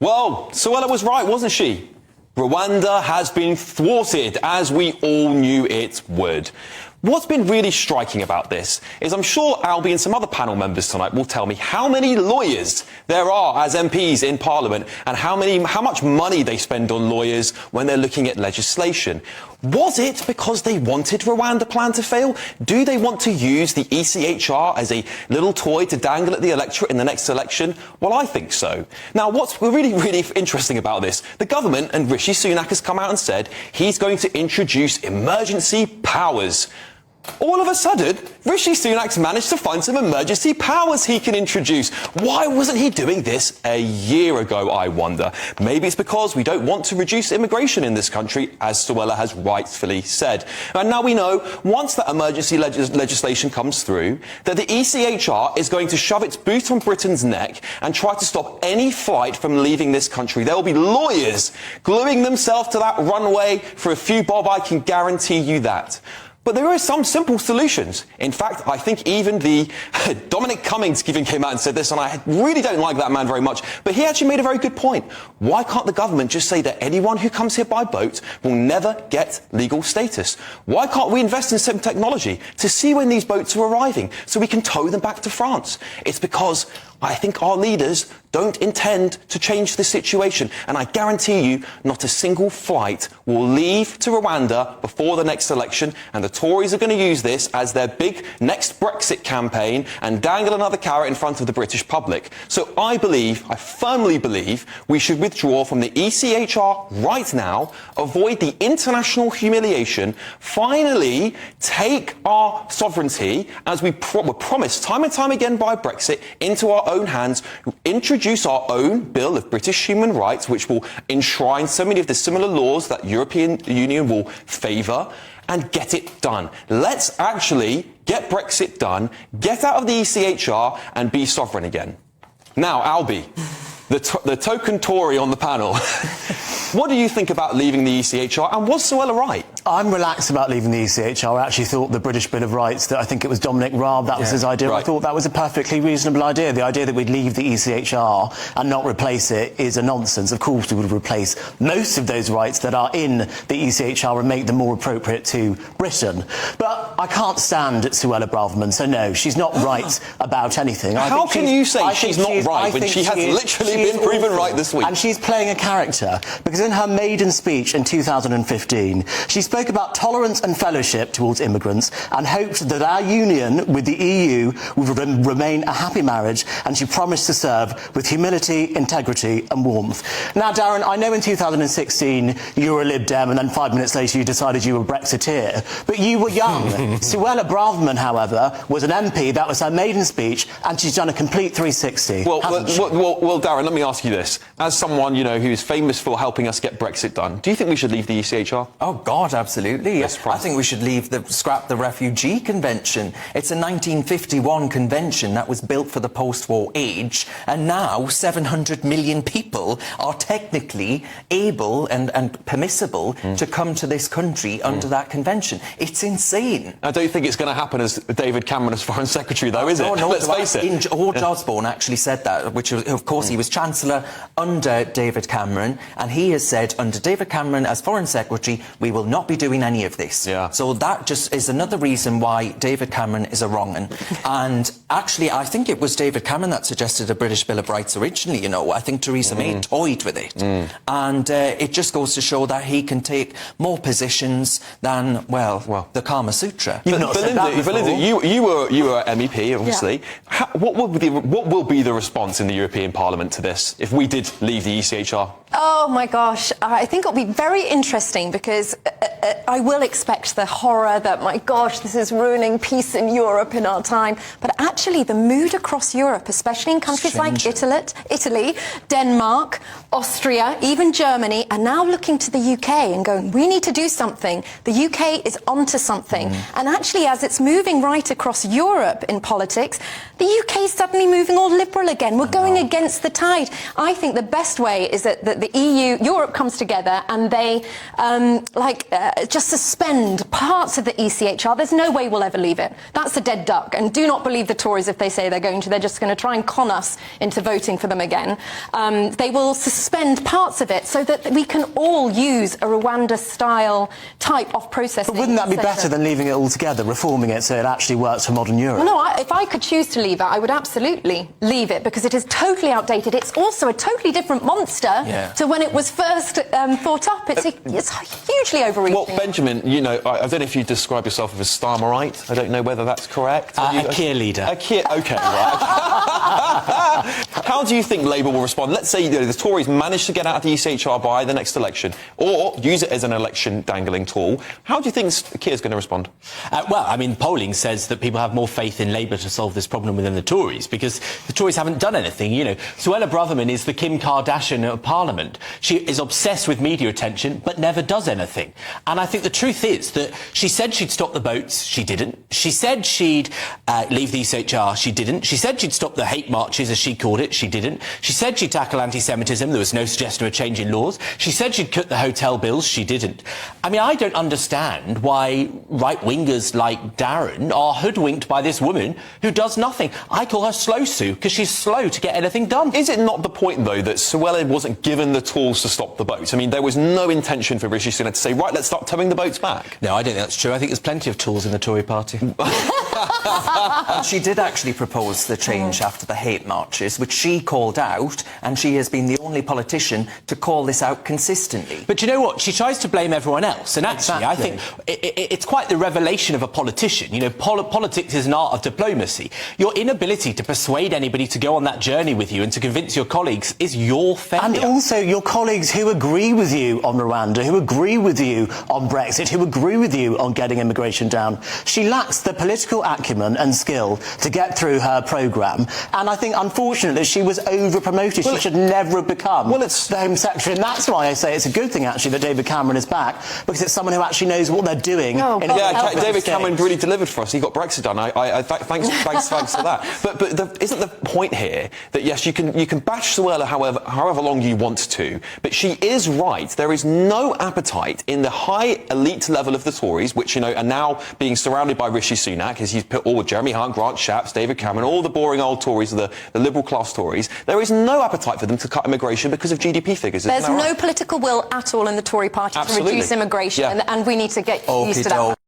Well, Suella was right, wasn't she? Rwanda has been thwarted, as we all knew it would. What's been really striking about this is I'm sure Albie and some other panel members tonight will tell me how many lawyers there are as MPs in Parliament and how much money they spend on lawyers when they're looking at legislation. Was it because they wanted Rwanda plan to fail? Do they want to use the ECHR as a little toy to dangle at the electorate in the next election? Well, I think so. Now, what's really, really interesting about this, the government and Rishi Sunak has come out and said he's going to introduce emergency powers. All of a sudden, Rishi Sunak's managed to find some emergency powers he can introduce. Why wasn't he doing this a year ago, I wonder? Maybe it's because we don't want to reduce immigration in this country, as Suella has rightfully said. And now we know, once that emergency legislation comes through, that the ECHR is going to shove its boot on Britain's neck and try to stop any flight from leaving this country. There will be lawyers gluing themselves to that runway for a few bob, I can guarantee you that. But there are some simple solutions. In fact, I think even the Dominic Cummings even came out and said this, and I really don't like that man very much, but he actually made a very good point. Why can't the government just say that anyone who comes here by boat will never get legal status? Why can't we invest in some technology to see when these boats are arriving so we can tow them back to France? It's because I think our leaders don't intend to change the situation, and I guarantee you not a single flight will leave to Rwanda before the next election, and the Tories are going to use this as their big next Brexit campaign and dangle another carrot in front of the British public. So I firmly believe, we should withdraw from the ECHR right now, avoid the international humiliation, finally take our sovereignty, as we were promised time and time again by Brexit, into our own hands, introduce our own Bill of British Human Rights, which will enshrine so many of the similar laws that European Union will favour, and get it done. Let's actually get Brexit done, get out of the ECHR and be sovereign again. Now, Albie, the token Tory on the panel, what do you think about leaving the ECHR, and was Suella right? I'm relaxed about leaving the ECHR. I actually thought the British Bill of Rights, that I think it was Dominic Raab, that was his idea. Right. I thought that was a perfectly reasonable idea. The idea that we'd leave the ECHR and not replace it is a nonsense. Of course we would replace most of those rights that are in the ECHR and make them more appropriate to Britain. But I can't stand Suella Braverman, so no, she's not right about anything. How can you say she's not right when she has literally been proven right this week? And she's playing a character, because in her maiden speech in 2015, she spoke about tolerance and fellowship towards immigrants and hoped that our union with the EU would remain a happy marriage, and she promised to serve with humility, integrity and warmth. Now, Darren, I know in 2016 you were a Lib Dem and then 5 minutes later you decided you were Brexiteer, but you were young. Suella Braverman, however, was an MP, that was her maiden speech, and she's done a complete 360. Well, Darren, let me ask you this. As someone, you know, who's famous for helping us get Brexit done, do you think we should leave the ECHR? Oh, God, absolutely. Yes, I think we should scrap the Refugee Convention. It's a 1951 convention that was built for the post-war age, and now 700 million people are technically able and permissible to come to this country under that convention. It's insane. I don't think it's going to happen as David Cameron as Foreign Secretary, though, is it? No, Let's face it. George Osborne actually said that, which was, of course, he was Chancellor under David Cameron, and he has said, under David Cameron as Foreign Secretary, we will not be doing any of this. Yeah. So that just is another reason why David Cameron is a wrong-un. And actually, I think it was David Cameron that suggested a British Bill of Rights originally, you know. I think Theresa May toyed with it. And it just goes to show that he can take more positions than, well, the Kama Sutra. Belinda, you were MEP, obviously. Yeah. What will be the response in the European Parliament to this if we did leave the ECHR? Oh my gosh, I think it'll be very interesting, because I will expect the horror that, my gosh, this is ruining peace in Europe in our time. But actually the mood across Europe, especially in countries like Italy, Denmark, Austria, even Germany, are now looking to the UK and going, we need to do something. The UK is onto something. And actually, as it's moving right across Europe in politics, the UK is suddenly moving all liberal again. We're going against the tide. I think the best way is that the EU, Europe comes together and they just suspend parts of the ECHR, there's no way we'll ever leave it. That's a dead duck. And do not believe the Tories if they say they're going to. They're just going to try and con us into voting for them again. They will suspend parts of it so that we can all use a Rwanda-style type of processing. But wouldn't that be better than leaving it all together, reforming it so it actually works for modern Europe? Well, no, if I could choose to leave it, I would absolutely leave it, because it is totally outdated. It's also a totally different monster to when it was first thought up. It's hugely overreaching. Well, Benjamin, you know, I don't know if you describe yourself as a Starmerite. I don't know whether that's correct. A cheerleader. OK, right. How do you think Labour will respond? Let's say the Tories manage to get out of the ECHR by the next election, or use it as an election dangling tool. How do you think Keir's going to respond? Well, I mean, polling says that people have more faith in Labour to solve this problem than the Tories, because the Tories haven't done anything. You know, Suella Braverman is the Kim Kardashian of Parliament. She is obsessed with media attention, but never does anything. And I think the truth is that she said she'd stop the boats, she didn't. She said she'd leave the ECHR, she didn't. She said she'd stop the hate marches, as she called it, she didn't. She said she'd tackle anti-Semitism, there was no suggestion of a change in laws. She said she'd cut the hotel bills, she didn't. I mean, I don't understand why right-wingers like Darren are hoodwinked by this woman who does nothing. I call her Slow Sue, because she's slow to get anything done. Is it not the point, though, that Suella wasn't given the tools to stop the boats? I mean, there was no intention for Rishi Sunak to say, right, let's start towing the boats back. No, I don't think that's true. I think there's plenty of tools in the Tory party. She did actually propose the change after the hate marches, which she called out, and she has been the only politician to call this out consistently. But you know what? She tries to blame everyone else. And actually, I think it's quite the revelation of a politician. You know, politics is an art of diplomacy. Your inability to persuade anybody to go on that journey with you and to convince your colleagues is your failure. And also your colleagues who agree with you on Rwanda, who agree with you on Brexit, who agree with you on getting immigration down. She lacks the political acumen and skill to get through her programme. And I think, unfortunately, she was over-promoted. She should never have become the Home Secretary. And that's why I say it's a good thing, actually, that David Cameron is back, because it's someone who actually knows what they're doing. David Cameron really delivered for us. He got Brexit done. Thanks for that. But isn't the point here that, yes, you can bash Suella however long you want to, but she is right. There is no appetite in the high elite level of the Tories, which, you know, are now being surrounded by Rishi Sunak, as he's put all Jeremy Hunt, Grant Shapps, David Cameron, all the boring old Tories, the liberal class Tories. There is no appetite for them to cut immigration because of GDP figures. There's no political will at all in the Tory party to reduce immigration, and we need to get used to that.